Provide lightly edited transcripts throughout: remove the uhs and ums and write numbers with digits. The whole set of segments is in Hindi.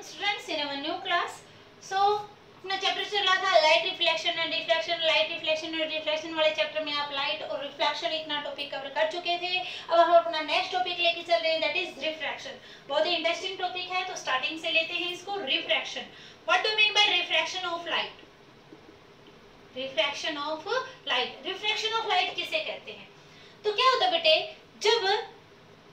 students in our new class. So अपना चैप्टर चला था light reflection and reflection. Light reflection और रिफ्लेक्शन वाले चैप्टर में आप लाइट और रिफ्लेक्शन इतना टॉपिक कवर कर चुके थे। अब हम अपना नेक्स्ट टॉपिक लेके चल रहे हैं, दैट इज रिफ्रैक्शन। बहुत ही इंटरेस्टिंग टॉपिक है, तो स्टार्टिंग से लेते हैं इसको। Refraction, what do mean by refraction of light? Refraction of light, refraction of light किसे कहते हैं? तो क्या होता है बेटे, जब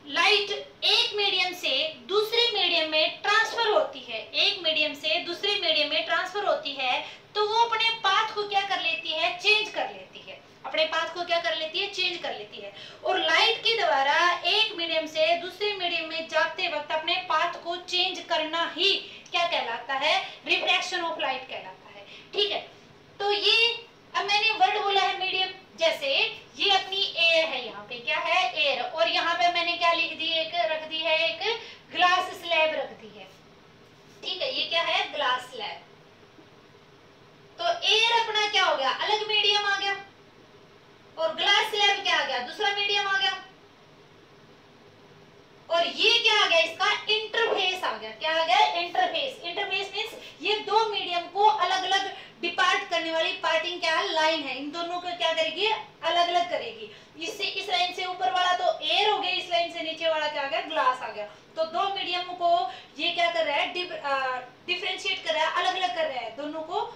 लाइट एक मीडियम से दूसरे मीडियम में ट्रांसफर होती है, एक मीडियम से दूसरे मीडियम में ट्रांसफर होती है, तो वो अपने पाथ को क्या कर लेती है? चेंज कर लेती है। अपने पाथ को क्या कर लेती है? चेंज कर लेती है। और लाइट के द्वारा एक मीडियम से दूसरे मीडियम में जाते वक्त अपने पाथ को चेंज करना ही क्या कहलाता है? रिफ्रैक्शन ऑफ लाइट कहलाता है। ठीक है, तो ये अब मैंने वर्ड बोला है मीडियम, जैसे ये अपनी एयर है, यहाँ पे क्या है? एयर। और यहाँ पे मैंने क्या लिख दी? एक रख दी है, एक ग्लास स्लैब रख दी है। ठीक है, ये क्या है? Glass slab. तो एयर अपना क्या हो गया? अलग मीडियम आ गया, और ग्लास स्लैब क्या आ गया? दूसरा मीडियम आ गया। और ये क्या आ गया? इसका इंटरफेस आ गया। क्या आ गया? इंटरफेस। इंटरफेस मींस ये दो मीडियम को अलग अलग डिपार्ट करने वाली पार्टिंग क्या लाइन है, इन दोनों को क्या करेगी? अलग अलग करेगी। इससे इस लाइन से ऊपर वाला तो एयर हो गया, इस लाइन से नीचे वाला क्या आ गया? ग्लास आ गया। तो दो मीडियम को ये क्या कर रहा है? डिफरेंशिएट कर रहा है, अलग अलग कर रहा है, दोनों को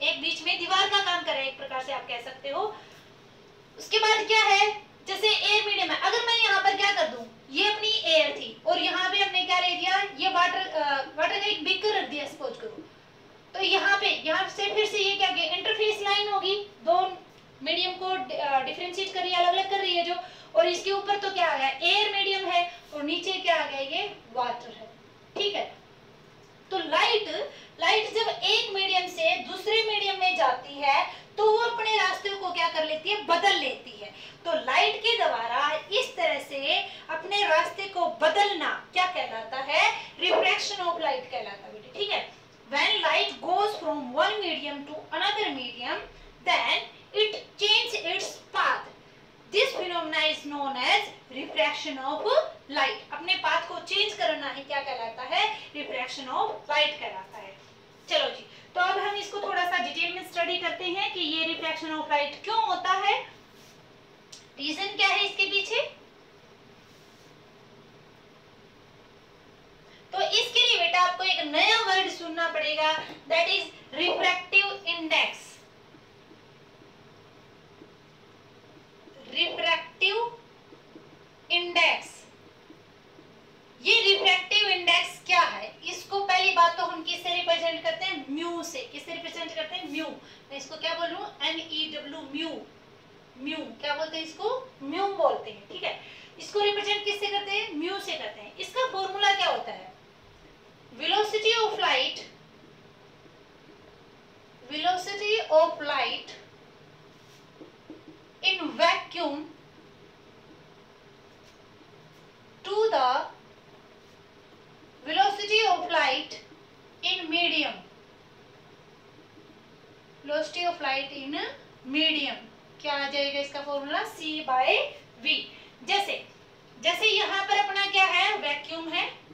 एक बीच में दीवार का काम कर रहा है, एक प्रकार से आप कह सकते हो। उसके बाद क्या है, जैसे एयर मीडियम है, अगर मैं यहाँ पर क्या कर दूं, ये अपनी एयर थी और यहाँ पे हमने क्या ले दिया? ये वाटर का एक बीकर रख दिया, सपोज करो। तो यहाँ से फिर से ये क्या गया? इंटरफेस लाइन होगी, दो मीडियम को डिफरेंशिएट कर रही है, अलग अलग कर रही है जो। और इसके ऊपर तो क्या आ गया? एयर मीडियम है, और नीचे क्या आ गया? ये वाटर है। ठीक है, तो लाइट जब एक मीडियम से दूसरे मीडियम में जाती है, तो वो अपने रास्ते को क्या कर लेती है? बदल लेती है। तो लाइट के द्वारा इस तरह से अपने रास्ते को बदलना क्या कहलाता है? रिफ्रैक्शन ऑफ लाइट कहलाता है बेटे। ठीक है, when light goes from one medium to another medium, then it changes its path. This phenomena is known as refraction of light. अपने पाथ को चेंज करना ही क्या कहलाता है? रिफ्रैक्शन ऑफ लाइट कहलाता है। चलो जी, तो अब हम इसको थोड़ा सा डिटेल में स्टडी करते हैं कि ये रिफ्रैक्शन ऑफ लाइट क्यों होता है, रीजन क्या है इसके पीछे। तो इसके लिए बेटा आपको एक नया वर्ड सुनना पड़ेगा, that is refractive index. Refractive index, ये रिफ्रैक्टिव इंडेक्स क्या है? इसको पहली बात तो हम किससे रिप्रेजेंट करते हैं? म्यू से। किससे रिप्रेजेंट करते हैं? म्यू। मैं इसको क्या बोल रहा हूँ? MEW, mu. म्यू क्या बोलते हैं? इसको म्यू बोलते हैं। ठीक है, इसको रिप्रेजेंट किससे करते हैं? म्यू से करते हैं। इसका फॉर्मूला क्या होता है? velocity of light in vacuum to the velocity of light in medium. velocity of light in medium क्या आ जाएगा इसका फॉर्मूला? C/V। जैसे यहाँ पर अपना क्या है? वैक्यूम है,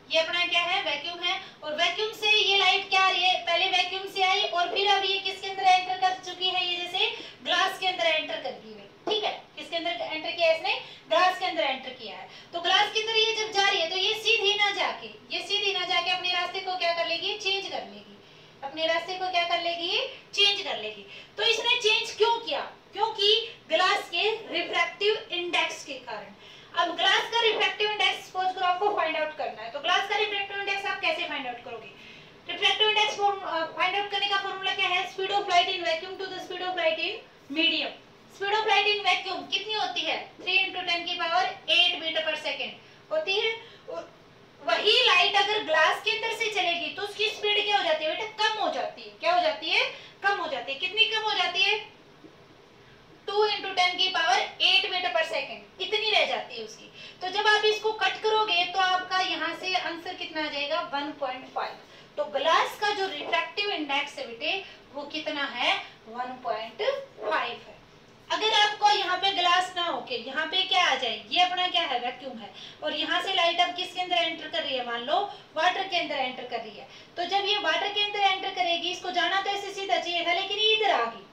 ये अपना क्या है? वैक्यूम है। और वैक्यूम से ये लाइट क्या आ रही है? पहले वैक्यूम से आई और फिर अब ये किसके अंदर एंटर कर चुकी है? ये जैसे ग्लास के अंदर एंटर कर गई है। ठीक है, किसके अंदर एंटर किया है इसने? ग्लास के अंदर एंटर किया है। तो ग्लास के अंदर ये जब जा रही है, तो ये सीधी ना जाके अपने रास्ते को क्या कर लेगी? चेंज कर लेगी। अपने रास्ते को क्या कर लेगी? चेंज कर लेगी। तो इसने चेंज क्यों किया? क्योंकि ग्लास के रिफ्रैक्टिव इंडेक्स के कारण। अब ग्लास का रिफ्रैक्टिव इंडेक्स सपोज करो आपको फाइंड आउट करना है, तो ग्लास का रिफ्रैक्टिव इंडेक्स आप कैसे फाइंड आउट करोगे? रिफ्रैक्टिव इंडेक्स फाइंड आउट करने का फॉर्मूला क्या है? Speed of light in vacuum to the speed of light in medium. Speed of light in vacuum कितनी होती है? 3 × 10⁸ मीटर पर सेकंड होती है। वही लाइट अगर ग्लास के अंदर से चलेगी तो उसकी स्पीड क्या हो जाती है बेटा? कम हो जाती है। क्या हो जाती है? कम हो जाती है। कितनी कम हो जाती है? 2 × 10⁸ मीटर पर सेकंड, इतनी रह जाती है उसकी। तो जब आप इसको कट करोगे तो आपका यहाँ से आंसर कितना आ जाएगा? 1.5। तो ग्लास का जो रिफ्रैक्टिव इंडेक्स है बेटे वो कितना है? 1.5 है। अगर आपको यहाँ पे ग्लास ना होके यहाँ पे क्या आ जाए, ये अपना क्या है, वैक्यूम है, और यहाँ से लाइट अब किसके अंदर एंटर कर रही है, मान लो वाटर के अंदर एंटर कर रही है। तो जब ये वाटर के अंदर एंटर करेगी, इसको जाना तो ऐसे सीधा चाहिए था, लेकिन ये इधर आ गई,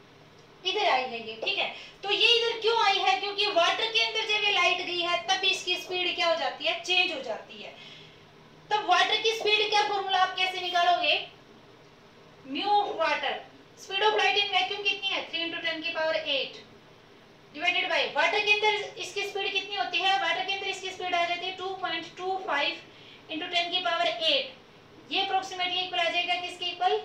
इधर आई है ये, ठीक है। तो ये इधर क्यों आई है, क्योंकि वाटर के अंदर जब ये लाइट गई है तब इसकी स्पीड क्या हो जाती है, चेंज हो जाती है। तब वाटर की स्पीड का फॉर्मूला आप कैसे निकालोगे, mu water, speed of light in vacuum कितनी है, 3 × 10⁸ डिवाइडेड बाय वाटर के अंदर इसकी स्पीड कितनी होती है, वाटर के अंदर इसकी स्पीड आ जाती है 2.25 × 10⁸। ये अप्रोक्सीमेटली इक्वल आ जाएगा किसके equal,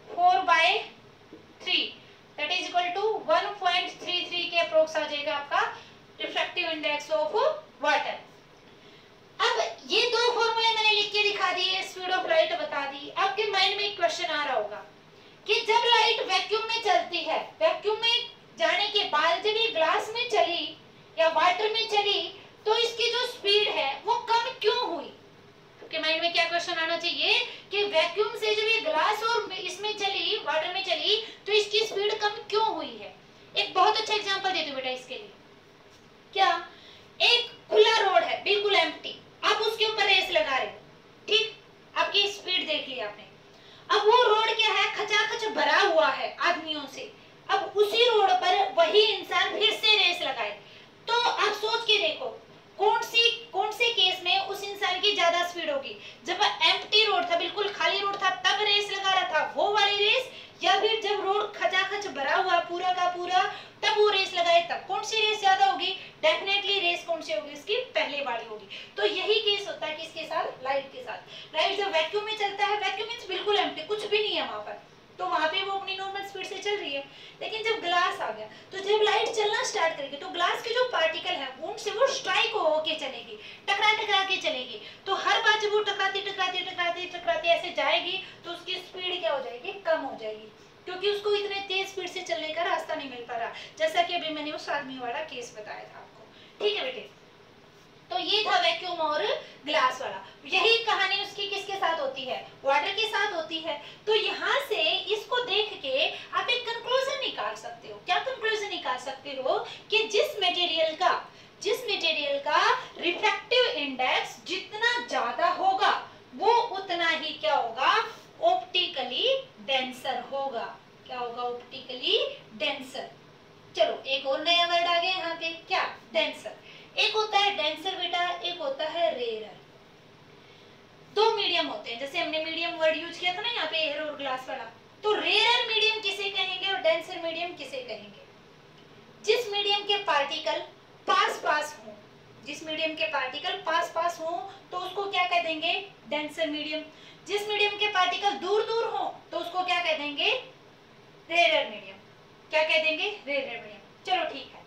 4/3, that is equal to 1.33 के अप्रोक्स आ जाएगा आपका रिफ्रैक्टिव इंडेक्स ऑफ वाटर। अब ये दो फॉर्मूले मैंने लिख के दिखा दिए, स्पीड ऑफ लाइट बता दी। आपके माइंड में एक क्वेश्चन आ रहा होगा कि जब लाइट वैक्यूम में चलती है, वैक्यूम में जाने के बाद जब ये ग्लास में चली या वाटर में चली, तो इसकी जो स्पीड है वो कम क्यों हुई। आपके माइंड में क्या क्वेश्चन आना चाहिए कि वैक्यूम से जब ये ग्लास और इसमें चली, वाटर में चली, तो इसकी स्पीड कम क्यों हुई है। एक बहुत अच्छा एग्जांपल देती हूँ बेटा इसके लिए। क्या, एक खुला रोड है, बिल्कुल एम्प्टी, आप उसके ऊपर रेस लगा रहे हो, ठीक, आपकी स्पीड देख ली आपने। अब वो रोड क्या है, खचाखच भरा हुआ है आदमियों से। अब उसी रोड पर वही इंसान फिर से रेस लगाए, तो आप सोच के देखो कौन से केस में उस इंसान की ज्यादा स्पीड होगी। जब एम्प्टी रोड था, बिल्कुल खाली रोड था, तब रेस लगा रहा था वो वाली रेस, या फिर जब रोड खचाखच भरा हुआ पूरा का पूरा तब वो रेस लगाए, तब कौन सी रेस ज्यादा होगी, डेफिनेटली रेस कौन सी होगी, इसकी पहले वाली होगी। तो यही केस होता है किसके साथ, लाइट के साथ। लाइट जब वैक्यूम में चलता है, वैक्यूम मींस बिल्कुल एम्प्टी, कुछ भी नहीं है वहां पर, तो वहां पे वो अपनी नॉर्मल स्पीड से चल रही है। लेकिन जब ग्लास आ गया, तो जब लाइट चलना स्टार्ट करेगी, तो ग्लास के जो पार्टिकल है उनसे वो स्ट्राइक होके चलेगी, टकरा के चलेगी। तो हर बार जब वो टकराती ऐसे जाएगी, तो उसकी स्पीड क्या हो जाएगी, कम हो जाएगी, क्योंकि उसको इतने तेज स्पीड से चलने का रास्ता नहीं मिल पा रहा, जैसा कि अभी मैंने उस आदमी वाला केस बताया था आपको, ठीक है बेटे। तो ये था वैक्यूम और ग्लास वाला। यही कहानी उसकी किसके साथ होती है, वाटर के साथ होती है। तो यहाँ से इसको देख के आप एक कंक्लूजन निकाल सकते हो। क्या कंक्लूजन निकाल सकते हो कि जिस मटेरियल का रिफ्रैक्टिव इंडेक्स जितना ज्यादा होगा, वो उतना ही क्या होगा, ऑप्टिकली डेंसर होगा। क्या होगा, ऑप्टिकली डेंसर। चलो एक और नया वर्ड आ गया यहाँ पे, क्या, डेंसर। एक होता है डेंसर बेटा, एक होता है रेयर। दो मीडियम होते हैं, जैसे हमने मीडियम वर्ड यूज किया था ना यहाँ पे एयर और ग्लास वाला। तो रेयर मीडियम किसे कहेंगे और डेंसर मीडियम किसे कहेंगे, जिस मीडियम के पार्टिकल पास हो, जिस मीडियम के पार्टिकल पास हो तो उसको क्या कह देंगे, डेंसर मीडियम। जिस मीडियम के पार्टिकल दूर हो तो उसको क्या कह देंगे, रेयर मीडियम। क्या कह देंगे, रेयर मीडियम। चलो ठीक है,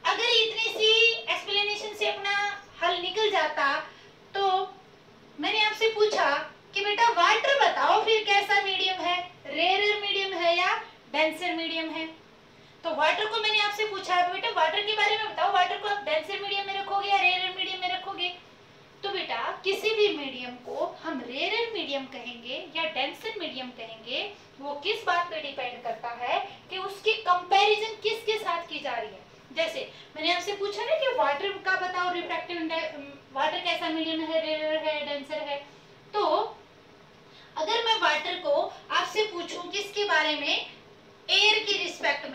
अगर इतनी सी एक्सप्लेनेशन से अपना हल निकल जाता, तो मैंने आपसे पूछा कि बेटा वाटर बताओ फिर कैसा मीडियम है, रेयर मीडियम है या डेंसर मीडियम है। तो वाटर को मैंने आपसे पूछा है, बेटा वाटर के बारे में बताओ, वाटर को आप डेंसर मीडियम में रखोगे या रेयर मीडियम में रखोगे। तो बेटा किसी भी मीडियम को हम रेयर मीडियम कहेंगे या डेंसर मीडियम कहेंगे, वो किस बात पे डिपेंड करता है कि उसकी कंपैरिजन किसके साथ की जा रही है। जैसे मैंने आपसे पूछा ना कि वाटर का बताओ रिफ्रैक्टिव इंडेक्स, वाटर कैसा मीडियम है, रेयर है, डेंसर है। तो अगर मैं वाटर को आपसे पूछूं किसके बारे में, एयर की रिस्पेक्ट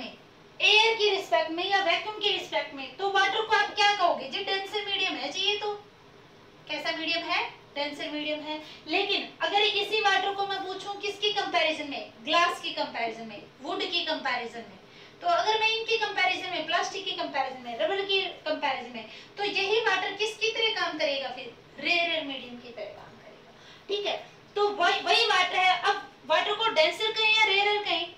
में या वैक्यूम की रिस्पेक्ट में, तो वाटर को आप क्या कहोगे, जी डेंसर मीडियम है जी। ये तो कैसा मीडियम है, डेंसर मीडियम है। लेकिन अगर इसी वाटर को मैं पूछूं किसकी कंपैरिजन में, ग्लास की कंपैरिजन में, वुड की कंपैरिजन में, तो अगर मैं इनकी कंपैरिजन में, प्लास्टिक की कंपैरिजन में, रबर की कंपैरिजन में, तो यही वाटर किसकी तरह काम करेगा, फिर रेयर मीडियम की तरह काम करेगा, ठीक है। तो वही वाटर है। अब वाटर को डेंसर कहें या रेयर कहें,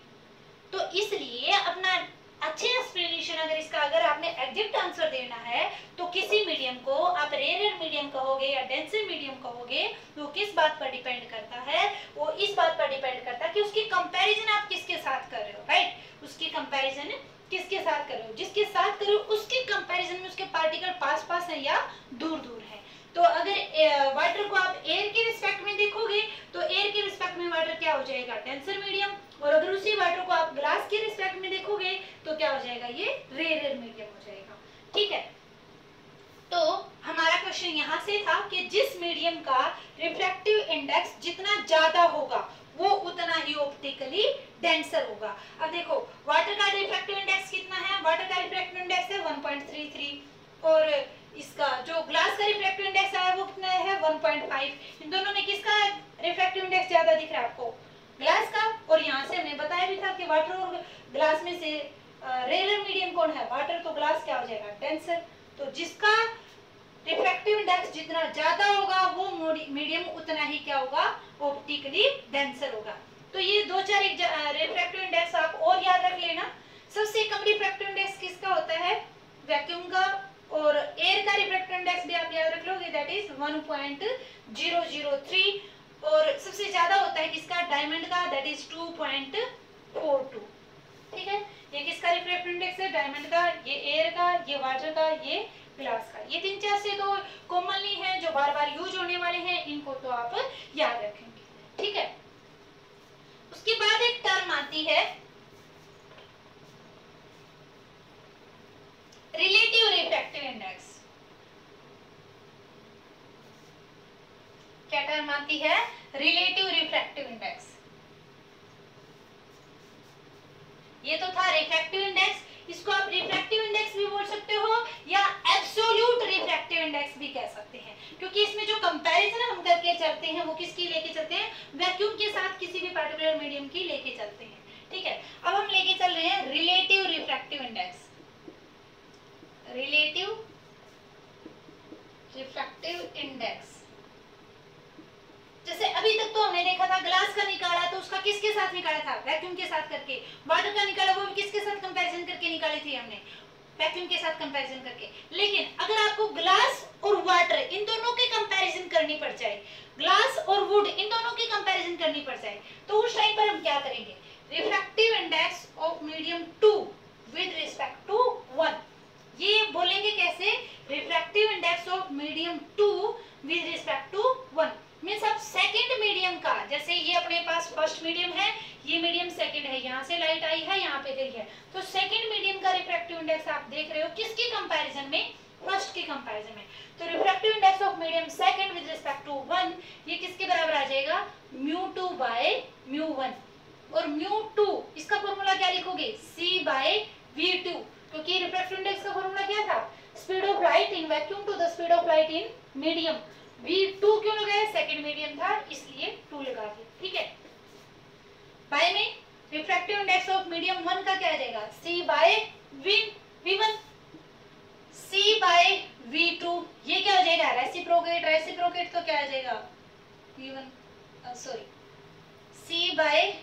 तो इसलिए अपना अच्छे एक्सप्लेनेशन अगर आपने एग्जैक्ट आंसर देना है, तो किसी मीडियम को आप रेयर मीडियम कहोगे या डेंसर मीडियम कहोगे, वो किस बात पर डिपेंड करता है, वो इस बात पर डिपेंड करता है कि उसकी कंपैरिजन आप किसके साथ कर रहे हो, राइट। उसकी कंपैरिजन किसके साथ कर रहे हो, जिसके साथ कर रहे हो उसकी कंपैरिजन में उसके पार्टिकल पास है या दूर है। तो अगर वाटर को आप एयर के रिस्पेक्ट में देखोगे, तो एयर के रिस्पेक्ट में वाटर क्या हो जाएगा, डेंसर मीडियम, और अगर उसी वाटर को आप ग्लास के रिस्पेक्ट में देखोगे तो क्या हो जाएगा, ये रेयर मीडियम हो जाएगा। ठीक है, तो हमारा क्वेश्चन यहाँ से था कि जिस मीडियम का रिफ्रैक्टिव इंडेक्स जितना ज्यादा होगा वो उतना ही ऑप्टिकली डेंसर होगा। अब देखो वाटर का रिफ्रैक्टिव इंडेक्स कितना है, वाटर का रिफ्रैक्टिव इंडेक्स है 1.33 और इसका जो ग्लास का रिफ्रैक्टिव इंडेक्स है वो कितना है 1.5। इन दोनों में किसका रिफ्रैक्टिव इंडेक्स ज्यादा दिख रहा है आपको, ग्लास का। और यहाँ से हमने बताया भी था कि वाटर और ग्लास में से रेयर मीडियम कौन है, वाटर, तो ग्लास क्या हो जाएगा, डेंसर। तो जिसका रिफ्रैक्टिव इंडेक्स जितना ज्यादा होगा वो मीडियम उतना ही क्या होगा, ऑप्टिकली डेंसर होगा। तो ये दो चार रिफ्रैक्टिव इंडेक्स आप और याद रख लेना। सबसे कम रिफ्रैक्टिव इंडेक्स किसका होता है, वैक्यूम का, और एयर का रिफ्रैक्टिव इंडेक्स भी आप याद रख लोगे, दैट इज 1.003, और सबसे ज्यादा होता है किसका, डायमंड का, दैट इज 2.42। ठीक है, ये किसका रिफ्रैक्टिव इंडेक्स है, डायमंड का, ये एयर का, ये वाटर का, ये ग्लास का। ये 3-4 से तो कॉमनली हैं जो बार बार यूज होने वाले हैं, इनको तो आप याद रखेंगे। ठीक है, उसके बाद एक टर्म आती है रिलेटिव रिफ्रैक्टिव इंडेक्स। क्या टर्म आती है, रिलेटिव रिफ्रैक्टिव इंडेक्स। ये तो था रिफ्रैक्टिव इंडेक्स, इसको आप रिफ्रैक्टिव इंडेक्स भी बोल सकते हो या एब्सोल्यूट रिफ्रैक्टिव इंडेक्स भी कह सकते हैं, क्योंकि इसमें जो कंपैरिजन हम करके चलते हैं वो किसकी लेके चलते हैं, वैक्यूम के साथ किसी भी पर्टिकुलर मीडियम की लेके चलते हैं। ठीक है, अब हम लेके चल रहे हैं relative refractive index, relative refractive index. जैसे अभी तक तो हमने देखा था ग्लास का निकाला तो उसका किसके साथ निकाला था, वैक्यूम के साथ करके। वाटर का निकाला वो भी किसके साथ कंपैरिजन करके निकाली थी हमने, वैक्यूम के साथ कंपैरिजन करके। लेकिन अगर आपको ग्लास और वाटर इन दोनों के कंपैरिजन करनी पड़ जाए, ग्लास और वुड इन दोनों की कंपैरिजन करनी पड़ जाए, तो उस टाइम पर हम क्या करेंगे, refractive index of medium 2 with respect to 1। ये बोलेंगे कैसे, refractive index of medium 2 with respect to 1 means आप सेकंड मीडियम का, जैसे ये अपने पास फर्स्ट मीडियम है, ये मीडियम सेकंड है, यहाँ से लाइट आई है, यहाँ पे गई है, तो सेकंड मीडियम का रिफ्रैक्टिव इंडेक्स आप देख रहे हो किसके कंपैरिजन में, फर्स्ट के कंपैरिजन में। तो refractive index of medium second with respect to 1 ये किसके बराबर आ जाएगा, μ2 बाय μ1। और μ2 इसका फॉर्मूला क्या लिखोगे, c बाय v2, क्योंकि रिफ्रैक्टिव इंडेक्स का फॉर्मूला क्या था, speed of light in vacuum to the speed of light in medium. V2 क्यों लगाया, सेकंड मीडियम था इसलिए 2 लगा दिया। ठीक है, बाय में रिफ्रैक्टिव इंडेक्स ऑफ मीडियम 1 का क्या आ जाएगा, C bye V1, C by V2 ये क्या हो जाएगा, रेसिप्रोकेट, रेसिप्रोकेट तो क्या आ जाएगा V1 sorry C by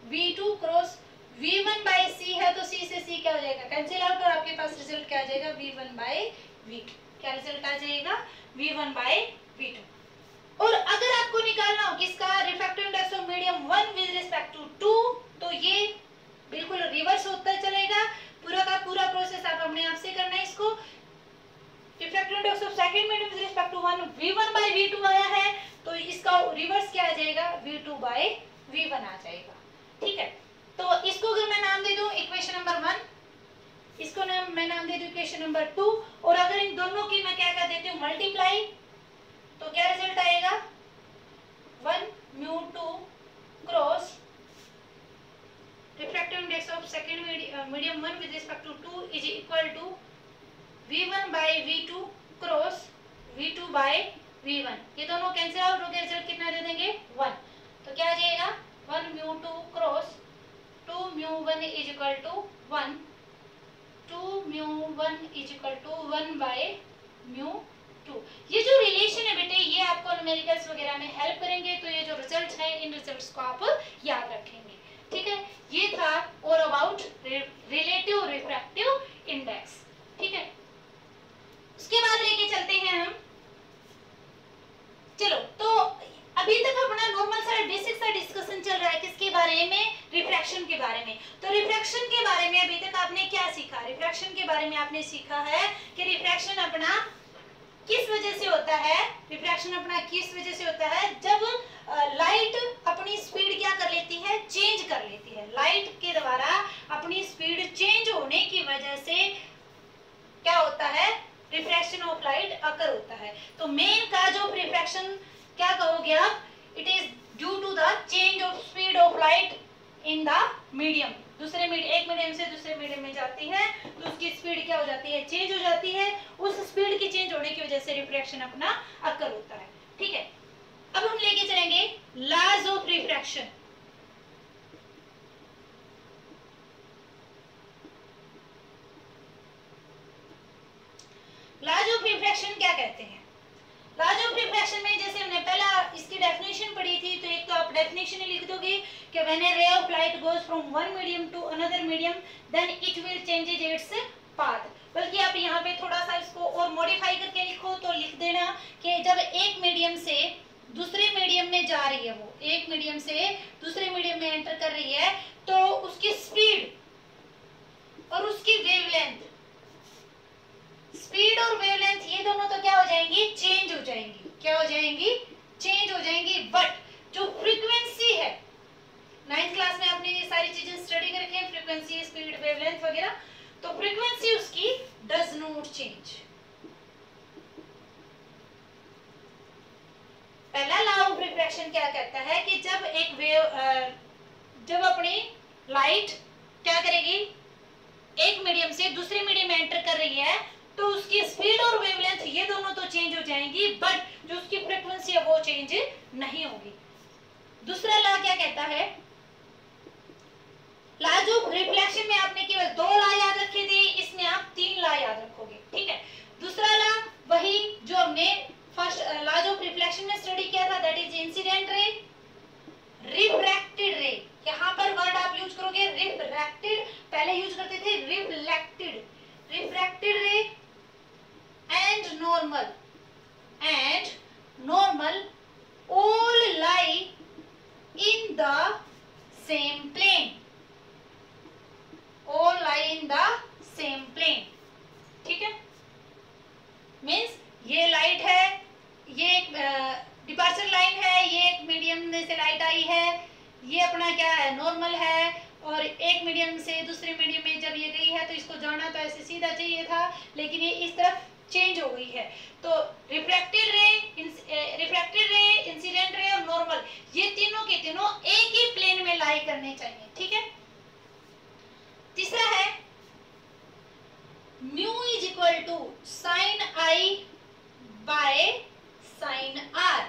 V2 cross V1 by C है तो C से C क्या हो जाएगा, कैंसिल आउट, और आपके पास रिजल्ट क्या आ जाएगा, V1 बाय V2। क्या रिजल्ट आ जाएगा, V1 बाय V2। और अगर आपको निकालना हो किसका, refractive index of medium 1 with respect to 2, तो ये बिल्कुल रिवर्स होता चलेगा, पूरा का पूरा प्रोसेस आप अपने आप से करना है इसको। Refractive index of second medium with respect to 1 V1 by V2 आया है, तो इसका रिवर्स क्या आ जाएगा, V2 बाय V1 आ जाएगा। ठीक है, तो इसको अगर मैं नाम दे दूं इक्वेशन नंबर 1, इसको मैं नाम दे दूं इक्वेशन नंबर 2, और अगर इन दोनों की मैं क्या कर देती हूँ मल्टीप्लाई, तो क्या रिजल्ट आएगा, 1 μ2 cross refractive index of second medium 1 with respect to 2 is equal to V1 by V2 cross V2 by V1। ये दोनों कैंसिल आउट हो गए, रिजल्ट कितना दे देंगे 1। तो क्या आ जाएगा 1 μ2 cross 2 μ1 is equal to 1, 2 μ1 is equal to 1 by μ2। ये जो रिलेशन है बेटे ये आपको न्यूमेरिकल्स वगैरह में हेल्प करेंगे, तो ये जो रिजल्ट है इन रिजल्ट्स को आप याद रखेंगे। ठीक है, ये था और अबाउट रिलेटिव रिफ्रैक्टिव इंडेक्स। ठीक है, उसके बाद लेके चलते हैं हम, चलो तो अभी तक अपना नॉर्मल सा बेसिक सा डिस्कशन चल रहा है किसके बारे में, रिफ्रैक्शन के बारे में। तो रिफ्रैक्शन के बारे में अभी तक आपने क्या सीखा, रिफ्रैक्शन के बारे में आपने सीखा है कि रिफ्रैक्शन अपना किस वजह से होता है रिफ्रैक्शन अपना, किस वजह से होता है, जब लाइट अपनी स्पीड क्या कर लेती है, चेंज कर लेती है। लाइट के द्वारा अपनी स्पीड चेंज होने की वजह से क्या होता है, रिफ्रैक्शन ऑफ लाइट अकर होता है। तो मेन का जो रिफ्रैक्शन क्या कहोगे आप, it is due to the change of speed of light in the medium. दूसरे एक मीडियम से दूसरे मीडियम में जाती है तो उसकी स्पीड क्या हो जाती है, चेंज हो जाती है। उस स्पीड की चेंज होने की वजह से रिफ्रैक्शन अपना अकर होता है। ठीक है, अब हम लेके चलेंगे laws of refraction. Laws of refraction क्या कहते हैं? लॉज ऑफ रिफ्रैक्शन में जैसे हमने पहला इसकी डेफिनेशन पढ़ी थी, तो एक तो आप डेफिनेशन ही लिख दोगे कि when a ray of light goes from one medium to another medium then it will changes its path. बल्कि आप यहाँ पे थोड़ा सा इसको और मॉडिफाई करके लिखो तो लिख देना कि जब एक मीडियम से दूसरे मीडियम में जा रही है, वो एक मीडियम से दूसरे मीडियम में एंटर कर रही है, तो उसकी स्पीड और उसकी वेवलेंथ, स्पीड और वेवलेंथ ये दोनों तो क्या हो जाएंगी, चेंज हो जाएंगी। क्या हो जाएंगी, चेंज हो जाएंगी। बट जो फ्रीक्वेंसी है, 9th क्लास में आपने ये सारी चीजें स्टडी कर रखी है, फ्रीक्वेंसी, स्पीड, वेवलेंथ वगैरह, तो फ्रीक्वेंसी उसकी डज नॉट चेंज। पहला लॉ ऑफ रिफ्रैक्शन क्या कहता है कि जब एक वेव जब अपनी लाइट क्या करेगी, एक मीडियम से दूसरे मीडियम में एंटर कर रही है, तो उसकी स्पीड और वेवलेंथ ये दोनों तो चेंज हो जाएंगी, बट जो उसकी फ्रीक्वेंसी है वो चेंज नहीं होगी। दूसरा लॉ क्या कहता है, लॉज ऑफ रिफ्लेक्शन में आपने केवल 2 लॉ याद रखे थे, इसमें आप 3 लॉ याद रखोगे। ठीक है, दूसरा लॉ वही जो हमने फर्स्ट लॉज ऑफ रिफ्लेक्शन में स्टडी किया था, that is incident ray, refracted रे। यहाँ पर वर्ड आप यूज करोगे रिफ्रैक्टेड, पहले यूज करते थे रिफ्लेक्टेड, रिफ्रैक्टेड रे and normal, all lie in the same plane, all lie in the same plane। ठीक है, मीन्स ये लाइट है, ये एक डिपार्चर लाइन है, ये एक मीडियम में से लाइट आई है, ये अपना क्या है, नॉर्मल है, और एक मीडियम से दूसरे मीडियम में जब ये गई है तो इसको जाना तो ऐसे सीधा चाहिए था, लेकिन ये इस तरफ चेंज हो गई है। तो रिफ्रैक्टेड रे, इंसिडेंट रे और नॉर्मल, ये तीनों के तीनों एक ही प्लेन में लाई करने चाहिए। ठीक है, तीसरा है mu is equal to sine i by sine r.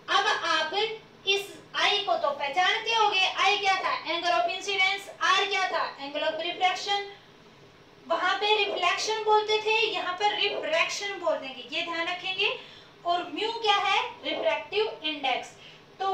अब आप इस आई को तो पहचानते होंगे, आई क्या था, एंगल ऑफ इंसिडेंस, आर क्या था, एंगल ऑफ रिफ्रैक्शन। वहां पे रिफ्लेक्शन बोलते थे, यहाँ पर रिफ्रैक्शन बोल देंगे, ये ध्यान रखेंगे। और म्यू क्या है, रिफ्रैक्टिव इंडेक्स। तो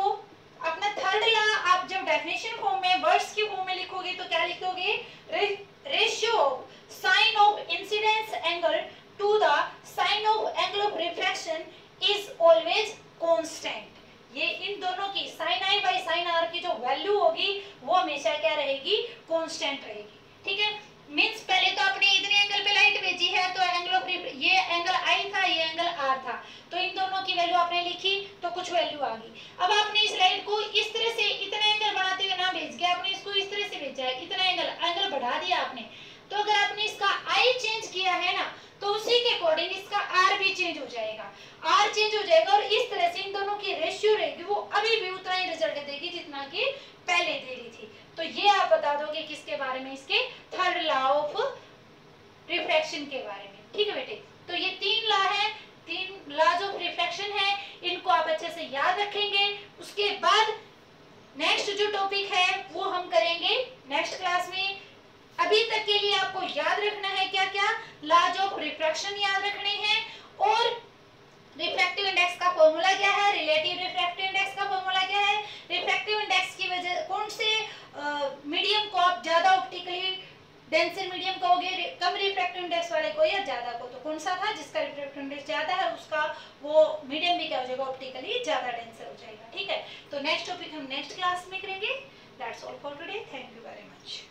अपना थर्ड लॉ आप जब डेफिनेशन फॉर्म में, वर्ड्स की फॉर्म में लिखोगे तो क्या लिखोगे, ratio of sine of incidence angle to the sine of angle of refraction is always constant. ये इन दोनों की sine i by sine r की जो वैल्यू होगी वो हमेशा क्या रहेगी, कांस्टेंट रहेगी। ठीक है, मींस पहले तो आपने इतने एंगल पे लाइट भेजी है, तो एंगल ऑफ ये एंगल आई था, ये एंगल आर था, तो इन दोनों की वैल्यू आपने लिखी तो कुछ वैल्यू आ गई। अब आपने इस लाइट को इस तरह से इतना एंगल बढ़ाते हुए ना भेज के आपने इसको इस तरह से भेजा है, इतना एंगल बढ़ा दिया आपने, तो अगर आपने इसका आई चेंज किया है ना, तो उसी के अकॉर्डिंग इसका आर भी चेंज हो जाएगा, आर चेंज हो जाएगा, और इस तरह से इन दोनों की रेशियो रहेगी, वो अभी भी उतना ही रिजल्ट देगी जितना कि पहले दे रही थी। तो ये आप बता दोगे किसके बारे में, इसके थर्ड लॉ ऑफ रिफ्रैक्शन के बारे में। ठीक है बेटे, तो ये 3 लॉ है, 3 लॉज ऑफ रिफ्रैक्शन है, इनको आप अच्छे से याद रखेंगे। उसके बाद नेक्स्ट जो टॉपिक है वो हम करेंगे नेक्स्ट क्लास में। अभी तक के लिए आपको याद रखना है क्या क्या, लॉज ऑफ रिफ्रैक्शन याद रखने हैं, और रिफ्रैक्टिव इंडेक्स का फॉर्मूला क्या है, रिलेटिव रिफ्रैक्टिव इंडेक्स का फॉर्मूला क्या है, रिफ्रैक्टिव इंडेक्स की वजह कौन से मीडियम को आप ज्यादा ऑप्टिकली डेंसर मीडियम कहोगे, कम रिफ्रैक्टिव इंडेक्स वाले को या ज्यादा को, तो कौन सा था जिसका रिफ्रैक्टिव इंडेक्स ज्यादा है उसका वो मीडियम भी क्या हो जाएगा, ऑप्टिकली ज्यादा डेंसर हो जाएगा। ठीक है, तो नेक्स्ट टॉपिक हम नेक्स्ट क्लास में करेंगे। That's all for today, thank you very much.